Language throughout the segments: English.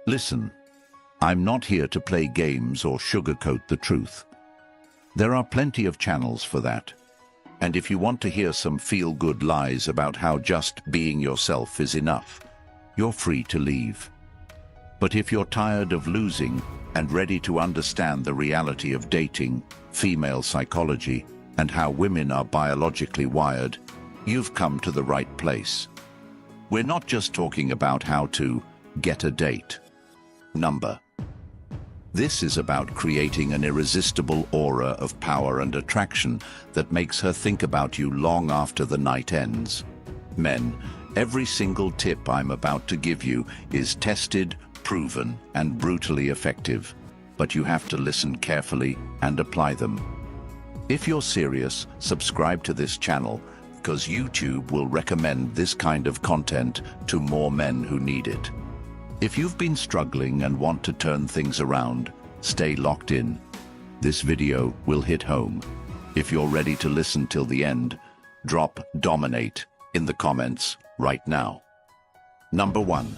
Listen, I'm not here to play games or sugarcoat the truth. There are plenty of channels for that. And if you want to hear some feel-good lies about how just being yourself is enough, you're free to leave. But if you're tired of losing and ready to understand the reality of dating, female psychology, and how women are biologically wired, you've come to the right place. We're not just talking about how to get a date. This is about creating an irresistible aura of power and attraction that makes her think about you long after the night ends. Men, every single tip I'm about to give you is tested, proven, and brutally effective, but you have to listen carefully and apply them. If you're serious, subscribe to this channel, because YouTube will recommend this kind of content to more men who need it. If you've been struggling and want to turn things around, stay locked in. This video will hit home. If you're ready to listen till the end, drop "dominate" in the comments right now. 1.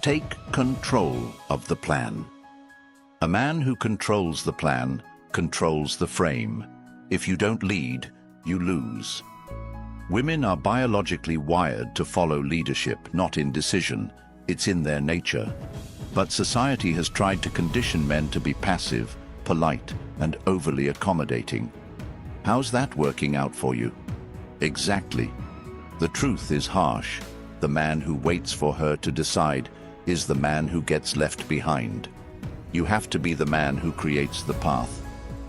Take control of the plan. A man who controls the plan controls the frame. If you don't lead, you lose. Women are biologically wired to follow leadership, not indecision. It's in their nature. But society has tried to condition men to be passive, polite, and overly accommodating. How's that working out for you? Exactly. The truth is harsh. The man who waits for her to decide is the man who gets left behind. You have to be the man who creates the path.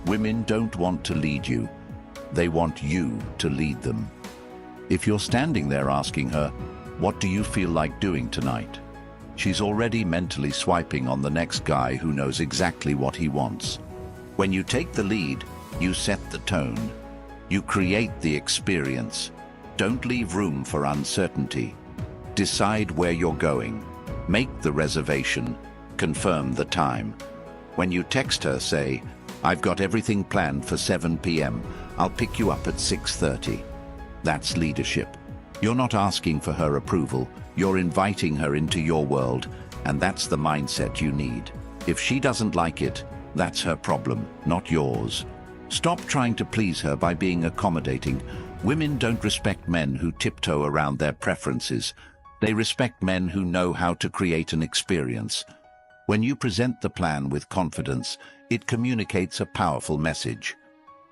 Women don't want to lead you. They want you to lead them. If you're standing there asking her, "What do you feel like doing tonight?" she's already mentally swiping on the next guy who knows exactly what he wants. When you take the lead, you set the tone. You create the experience. Don't leave room for uncertainty. Decide where you're going. Make the reservation. Confirm the time. When you text her, say, "I've got everything planned for 7 p.m. I'll pick you up at 6:30. That's leadership. You're not asking for her approval. You're inviting her into your world, and that's the mindset you need. If she doesn't like it, that's her problem, not yours. Stop trying to please her by being accommodating. Women don't respect men who tiptoe around their preferences. They respect men who know how to create an experience. When you present the plan with confidence, it communicates a powerful message.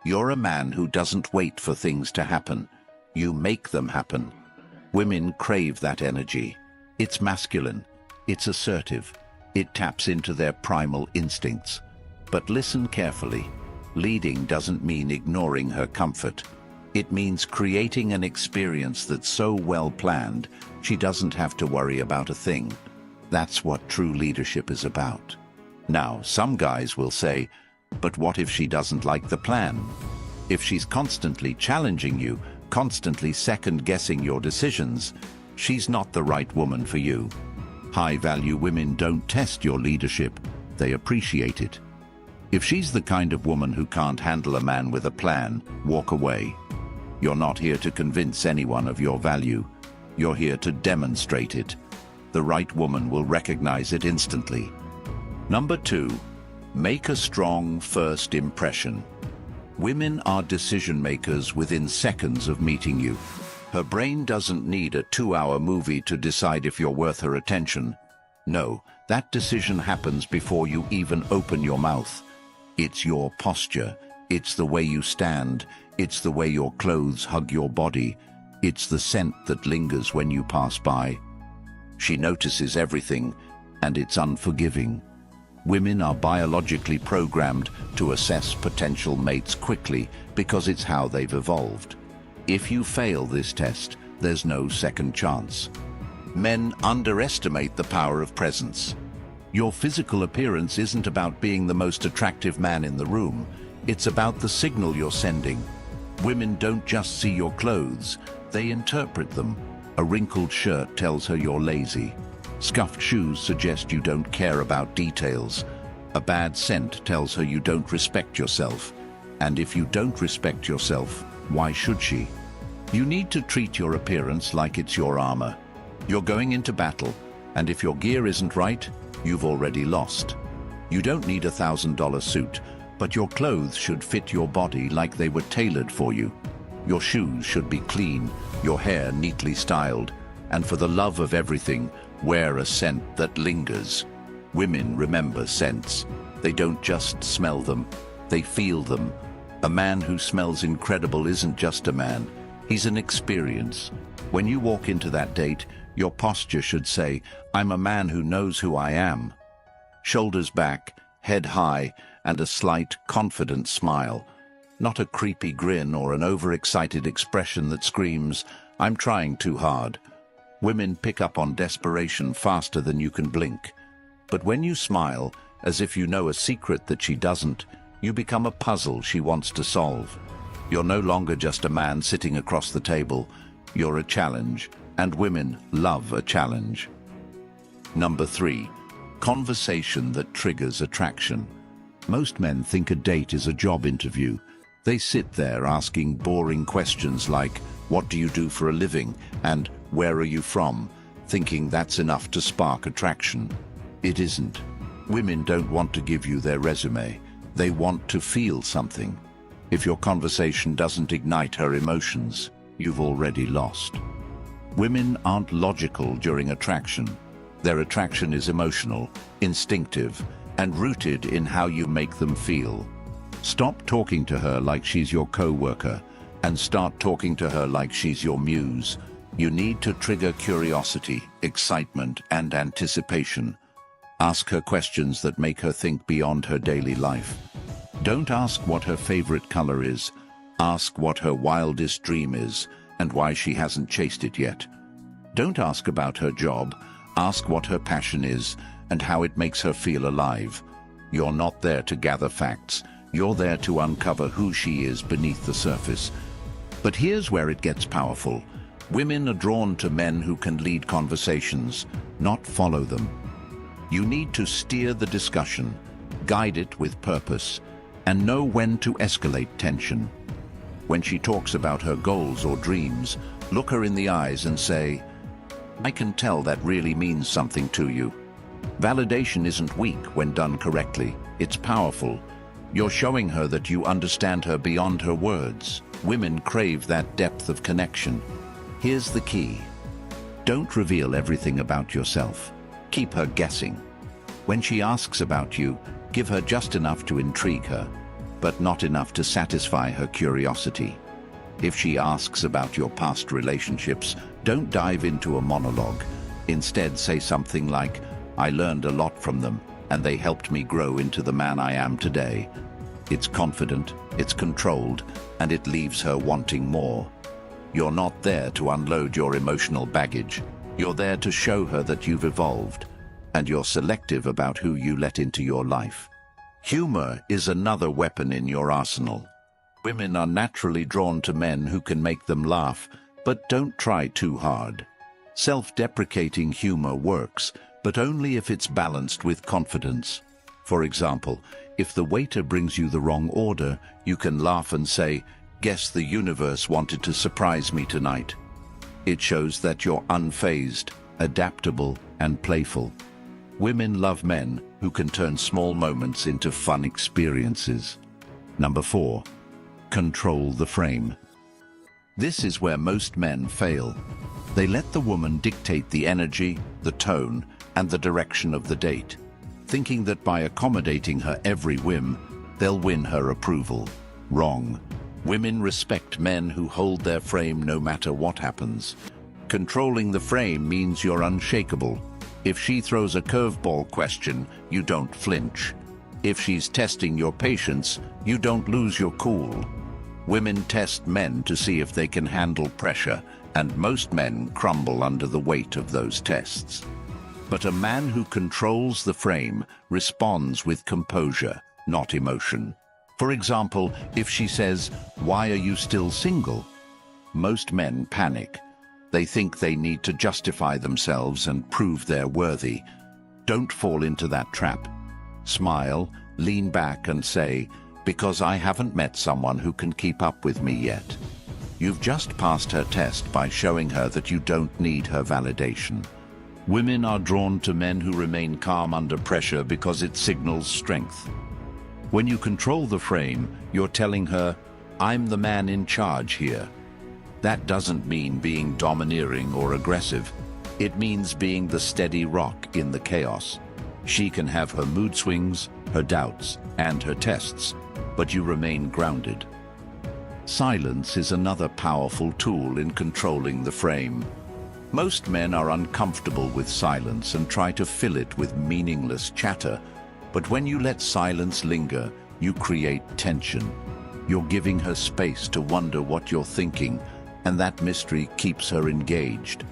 You're a man who doesn't wait for things to happen. You make them happen. Women crave that energy. It's masculine. It's assertive. It taps into their primal instincts. But listen carefully. Leading doesn't mean ignoring her comfort. It means creating an experience that's so well planned, she doesn't have to worry about a thing. That's what true leadership is about. Now, some guys will say, "But what if she doesn't like the plan?" If she's constantly challenging you, constantly second-guessing your decisions, she's not the right woman for you. High-value women don't test your leadership, they appreciate it. If she's the kind of woman who can't handle a man with a plan, walk away. You're not here to convince anyone of your value. You're here to demonstrate it. The right woman will recognize it instantly. 2. Make a strong first impression. Women are decision makers within seconds of meeting you. Her brain doesn't need a 2-hour movie to decide if you're worth her attention. No, that decision happens before you even open your mouth. It's your posture. It's the way you stand. It's the way your clothes hug your body. It's the scent that lingers when you pass by. She notices everything, and it's unforgiving. Women are biologically programmed to assess potential mates quickly because it's how they've evolved. If you fail this test, there's no second chance. Men underestimate the power of presence. Your physical appearance isn't about being the most attractive man in the room. It's about the signal you're sending. Women don't just see your clothes, they interpret them. A wrinkled shirt tells her you're lazy. Scuffed shoes suggest you don't care about details. A bad scent tells her you don't respect yourself. And if you don't respect yourself, why should she? You need to treat your appearance like it's your armor. You're going into battle, and if your gear isn't right, you've already lost. You don't need $1,000 suit, but your clothes should fit your body like they were tailored for you. Your shoes should be clean, your hair neatly styled, and for the love of everything, wear a scent that lingers. Women remember scents. They don't just smell them, they feel them. A man who smells incredible isn't just a man, he's an experience. When you walk into that date, your posture should say, "I'm a man who knows who I am." Shoulders back, head high, and a slight, confident smile. Not a creepy grin or an overexcited expression that screams, "I'm trying too hard." Women pick up on desperation faster than you can blink. But when you smile, as if you know a secret that she doesn't, you become a puzzle she wants to solve. You're no longer just a man sitting across the table. You're a challenge, and women love a challenge. Number 3, conversation that triggers attraction. Most men think a date is a job interview. They sit there asking boring questions like, "What do you do for a living?" and "Where are you from?" thinking that's enough to spark attraction. It isn't. Women don't want to give you their resume. They want to feel something. If your conversation doesn't ignite her emotions, you've already lost. Women aren't logical during attraction. Their attraction is emotional, instinctive, and rooted in how you make them feel. Stop talking to her like she's your co-worker and start talking to her like she's your muse. You need to trigger curiosity, excitement, and anticipation. Ask her questions that make her think beyond her daily life. Don't ask what her favorite color is. Ask what her wildest dream is and why she hasn't chased it yet. Don't ask about her job. Ask what her passion is and how it makes her feel alive. You're not there to gather facts. You're there to uncover who she is beneath the surface. But here's where it gets powerful. Women are drawn to men who can lead conversations, not follow them. You need to steer the discussion, guide it with purpose, and know when to escalate tension. When she talks about her goals or dreams, look her in the eyes and say, "I can tell that really means something to you." Validation isn't weak when done correctly. It's powerful. You're showing her that you understand her beyond her words. Women crave that depth of connection. Here's the key. Don't reveal everything about yourself. Keep her guessing. When she asks about you, give her just enough to intrigue her, but not enough to satisfy her curiosity. If she asks about your past relationships, don't dive into a monologue. Instead, say something like, "I learned a lot from them, and they helped me grow into the man I am today." It's confident, it's controlled, and it leaves her wanting more. You're not there to unload your emotional baggage. You're there to show her that you've evolved, and you're selective about who you let into your life. Humor is another weapon in your arsenal. Women are naturally drawn to men who can make them laugh, but don't try too hard. Self-deprecating humor works, but only if it's balanced with confidence. For example, if the waiter brings you the wrong order, you can laugh and say, "Guess the universe wanted to surprise me tonight." It shows that you're unfazed, adaptable, and playful. Women love men who can turn small moments into fun experiences. Number 4, control the frame. This is where most men fail. They let the woman dictate the energy, the tone, and the direction of the date, thinking that by accommodating her every whim, they'll win her approval. Wrong. Women respect men who hold their frame no matter what happens. Controlling the frame means you're unshakable. If she throws a curveball question, you don't flinch. If she's testing your patience, you don't lose your cool. Women test men to see if they can handle pressure, and most men crumble under the weight of those tests. But a man who controls the frame responds with composure, not emotion. For example, if she says, "Why are you still single?" Most men panic. They think they need to justify themselves and prove they're worthy. Don't fall into that trap. Smile, lean back and say, "Because I haven't met someone who can keep up with me yet." You've just passed her test by showing her that you don't need her validation. Women are drawn to men who remain calm under pressure because it signals strength. When you control the frame, you're telling her, "I'm the man in charge here." That doesn't mean being domineering or aggressive. It means being the steady rock in the chaos. She can have her mood swings, her doubts, and her tests, but you remain grounded. Silence is another powerful tool in controlling the frame. Most men are uncomfortable with silence and try to fill it with meaningless chatter, but when you let silence linger, you create tension. You're giving her space to wonder what you're thinking, and that mystery keeps her engaged.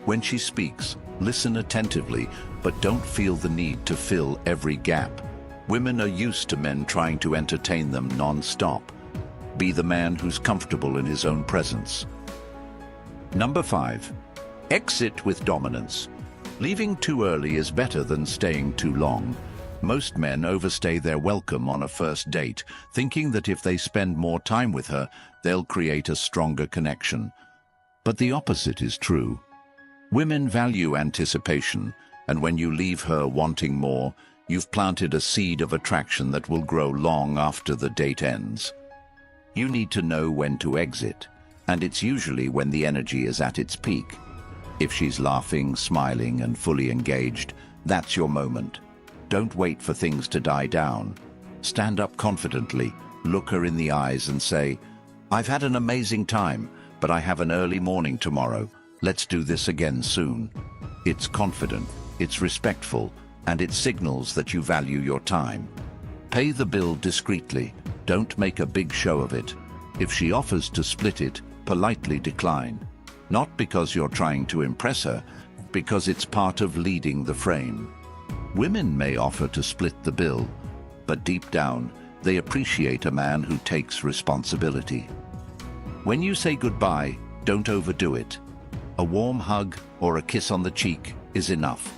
When she speaks, listen attentively, but don't feel the need to fill every gap. Women are used to men trying to entertain them non-stop. Be the man who's comfortable in his own presence. Number 5. Exit with dominance. Leaving too early is better than staying too long. Most men overstay their welcome on a first date, thinking that if they spend more time with her, they'll create a stronger connection. But the opposite is true. Women value anticipation, and when you leave her wanting more, you've planted a seed of attraction that will grow long after the date ends. You need to know when to exit, and it's usually when the energy is at its peak. If she's laughing, smiling, and fully engaged, that's your moment. Don't wait for things to die down. Stand up confidently, look her in the eyes and say, "I've had an amazing time, but I have an early morning tomorrow. Let's do this again soon." It's confident, it's respectful, and it signals that you value your time. Pay the bill discreetly. Don't make a big show of it. If she offers to split it, politely decline. Not because you're trying to impress her, because it's part of leading the frame. Women may offer to split the bill, but deep down, they appreciate a man who takes responsibility. When you say goodbye, don't overdo it. A warm hug or a kiss on the cheek is enough.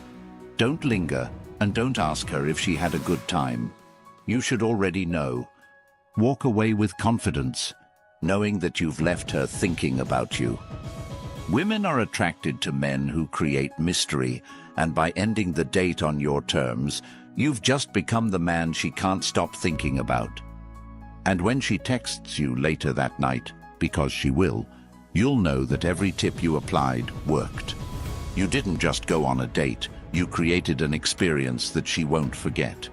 Don't linger, and don't ask her if she had a good time. You should already know. Walk away with confidence, knowing that you've left her thinking about you. Women are attracted to men who create mystery, and by ending the date on your terms, you've just become the man she can't stop thinking about. And when she texts you later that night, because she will, you'll know that every tip you applied worked. You didn't just go on a date, you created an experience that she won't forget.